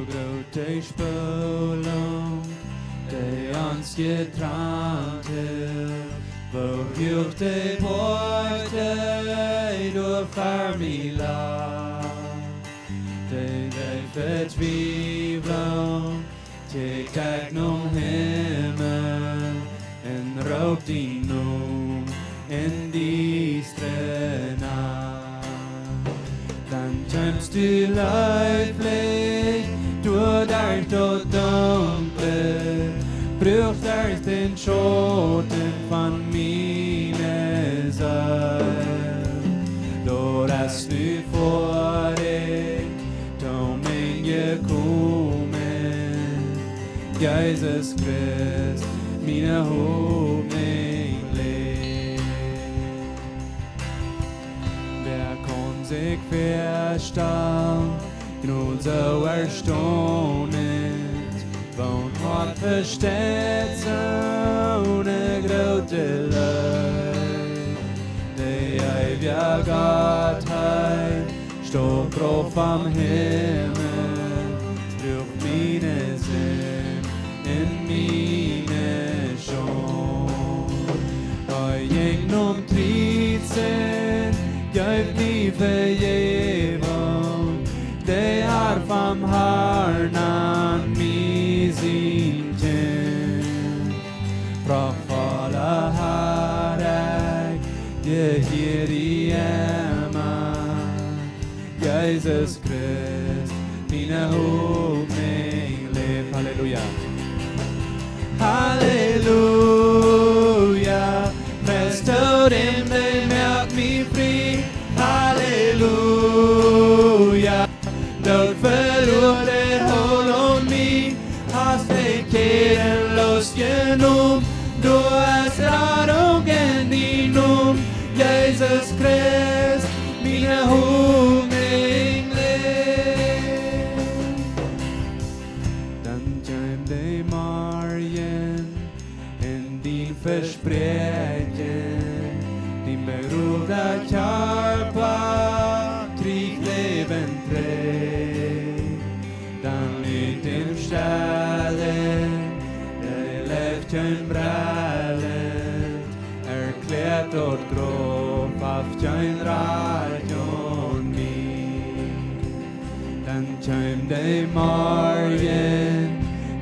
grote spulung, de ons getraand heeft, wo hield de poorte door vermila. De vertwijfelung, de kijk om himmel, en roept die noem in die strena. Dan tjemst du leidlich, door daar tot donker, brucht daar den schoten van mine zijn. Door es nu voor ik, toen ben je komen, Jezus Christ, mine hoop mijn leed. Wer kon zich verstaan, genoeg zo erstaunet, want wat versteht zo'n grote leid. De eeuwige Gottheit stond drauf am Himmel, durch meine Sinn in meine Schon. Bei jenem Trizen gäb die Vergebung, de har vom Herrn an mig sin tjänst. Fra volla Herreg, je hier i Emma, Jesus Christ, mine hoop, mein Leben. Halleluja. Halleluja, mest tot in mig maakt mig fri. Halleluja, dood verloren håll om mig, hast ik keren losgenomen, du hast Radungen din nom, Jesus Christ, mine hoop, mein Leben. Dan tjäm de Marien in din versprechen, din begroefde kjarpa, trig leven trägt. Dan lyt im ställen, där leften brället, erklärt åt gråp av tjön rajon min. Dan tjäm de Marien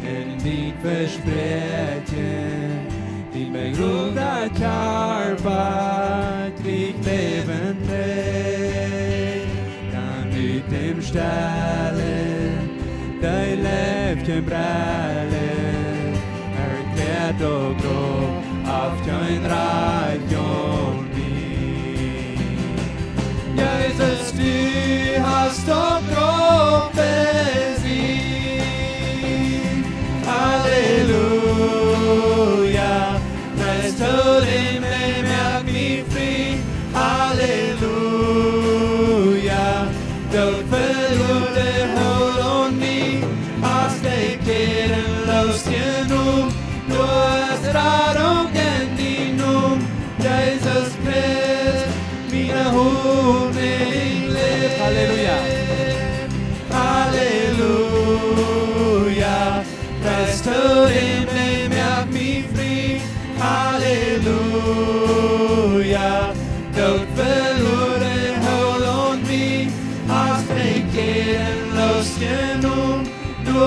en din versprechen, din begrovda kjarpa, trig leven trägt. Dan lyt im ställen, de leften brället, erklärt och gråp av tjön rajon min. Jesus, du hast doch gråp besiegt. Halleluja, mest tot in mig maakt mig fri. Halleluja, dood verloren håll om mig, hast ik keren losgenomen, du hast Radungen din nom, Jesus Christ, mine hoop, mein Leben. Halleluja. Halleluja, mest tot in mig maakt mig fri. Halleluja, dood verloren håll om mig, hast ik keren losgenomen, du